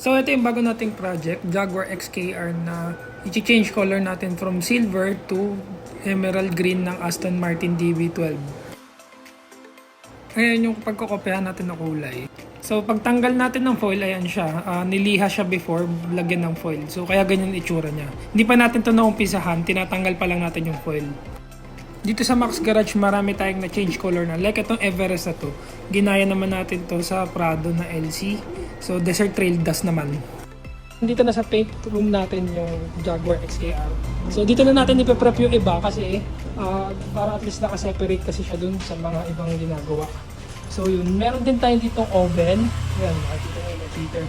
So ito yung bago nating project, Jaguar XKR na i-change color natin from silver to emerald green ng Aston Martin DB12. Ayan yung pagkokopyahan natin ng kulay. So pagtanggal natin ng foil, ayan siya. Niliha siya before lagyan ng foil. So kaya ganyan itsura niya. Hindi pa natin ito naumpisahan, tinatanggal pa lang natin yung foil. Dito sa Max Garage marami tayong na-change color na. Like itong Everest na to. Ginaya naman natin to sa Prado na LC. So Desert Trail Dust naman. Dito na sa paint room natin yung Jaguar XKR. So dito na natin ipe-prep yung iba kasi para at least naka-separate kasi siya dun sa mga ibang ginagawa. So yun, meron din tayo ditong oven. Ayan, makikita nyo yung heater.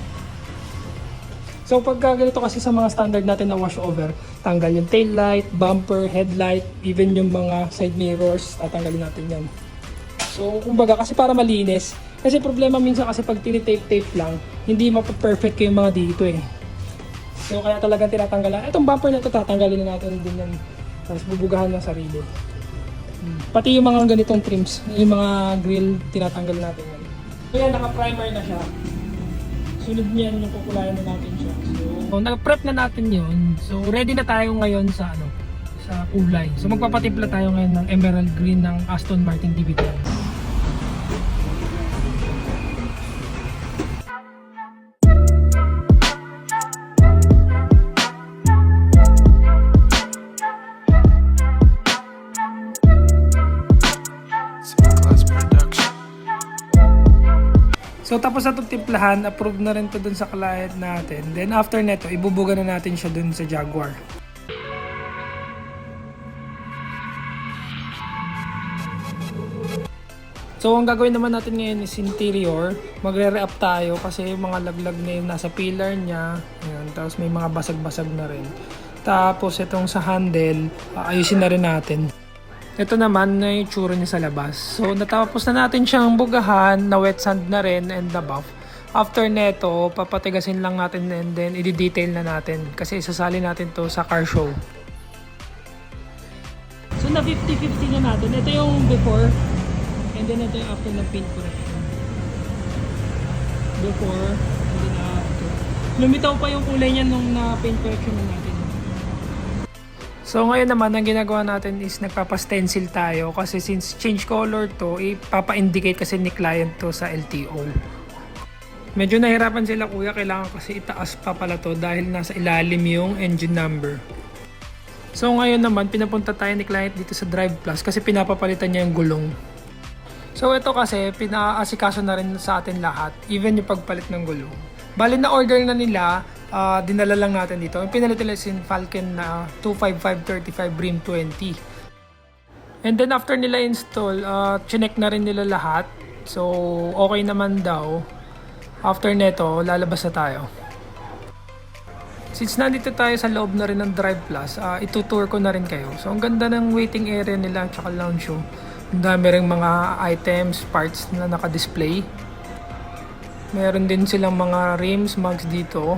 So pag ganito kasi sa mga standard natin na wash over, tanggal yung tail light, bumper, headlight, even yung mga side mirrors, tatanggalin natin yan. So kumbaga kasi para malinis, kasi problema minsan kasi pag tinitape-tape lang, hindi mapaperfect yung mga dito eh. So kaya talagang tinatanggalan. Itong bumper na ito tatanggalin na natin din yan. Tapos bubugahan ng sarili. Pati yung mga ganitong trims, yung mga grill, tinatanggal natin yan. So yan, naka-primer na siya. Sunod niyan yung kukulayan na natin siya. So nag-prep na natin yun. So ready na tayo ngayon sa sa kulay. So magpapatimpla tayo ngayon ng emerald green ng Aston Martin DB12. So tapos na itong timplahan, approve na rin to dun sa client natin. Then after neto, ibubuga na natin siya dun sa Jaguar. So ang gagawin naman natin ngayon is interior. Magre-re-up tayo kasi yung mga laglag na yung nasa pillar niya. Ayan, tapos may mga basag-basag na rin. Tapos itong sa handle, ayusin na rin natin. Ito naman na yung tsura niya sa labas. So natapos na natin siyang bugahan, na wet sand na rin and the buff. After neto, papatigasin lang natin and then i-detail na natin kasi isasali natin to sa car show. So na 50-50 na natin. Ito yung before and then ito yung after ng paint correction. Before and then after. Lumitaw pa yung kulay niya nung na paint correction na natin. So ngayon naman, ang ginagawa natin is nagpapa-stencil tayo kasi since change color to, ipapa-indicate kasi ni client to sa LTO. Medyo nahirapan sila kuya, kailangan kasi itaas pa pala to dahil nasa ilalim yung engine number. So ngayon naman, pinapunta tayo ni client dito sa Drive Plus kasi pinapapalitan niya yung gulong. So ito kasi, pinaasikaso na rin sa atin lahat, even yung pagpalit ng gulong. Bali na order na nila, dinala lang natin dito. Yung pinalit nila sin Falcon na 255/35 Brim 20. And then after nila install, chinek na rin nila lahat. So okay naman daw. After neto, lalabas na tayo. Since nandito tayo sa loob na rin ng Drive Plus, itutour ko na rin kayo. So ang ganda ng waiting area nila at saka lounge room. Ang dami ring mga items, parts na naka-display. Meron din silang mga rims, mugs dito.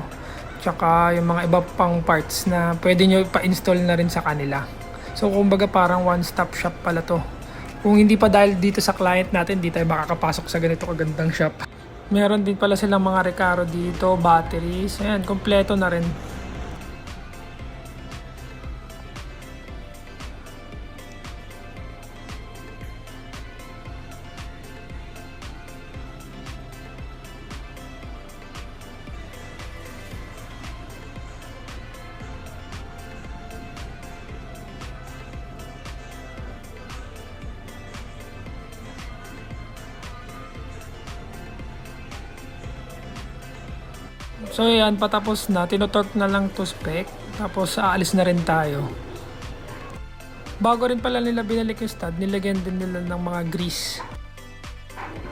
Tsaka yung mga iba pang parts na pwede nyo pa-install na rin sa kanila. So kumbaga parang one-stop shop pala to. Kung hindi pa dahil dito sa client natin, di tayo makakapasok sa ganito kagandang shop. Meron din pala silang mga Recaro dito, batteries. Ayan, kompleto na rin. So yan, patapos na, tinotorque na lang to spec, tapos aalis na rin tayo. Bago rin pala nila binalik yung stud, nilagyan din nila ng mga grease.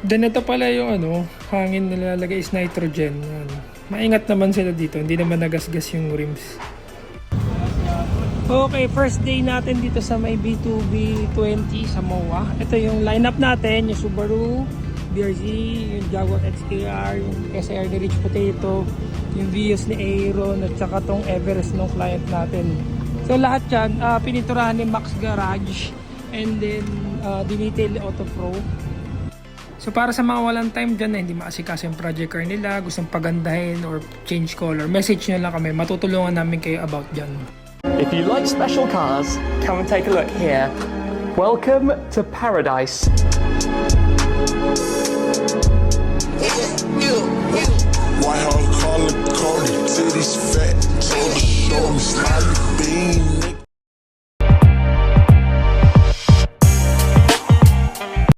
Then ito pala yung hangin nilalagay is nitrogen. Yan. Maingat naman sila dito, hindi naman nagasgas yung rims. Okay, first day natin dito sa may B2B20 sa MOA. Ito yung lineup natin, yung Subaru, BRZ, yung Jaguar XKR, yung SR ni Rich Potato, yung Vios ni Aeron, at saka tong Everest ng client natin. So lahat yan, pininturahan ni Max Garage and then Dinetail Auto Pro. So para sa mga walang time dyan na hindi maasikaso yung project car nila, gustong pagandahin or change color, message nyo lang kami, matutulungan namin kayo about dyan. If you like special cars, come and take a look here. Welcome to paradise. White House calling Cody, titties fat, shoulder, show me smiley bean.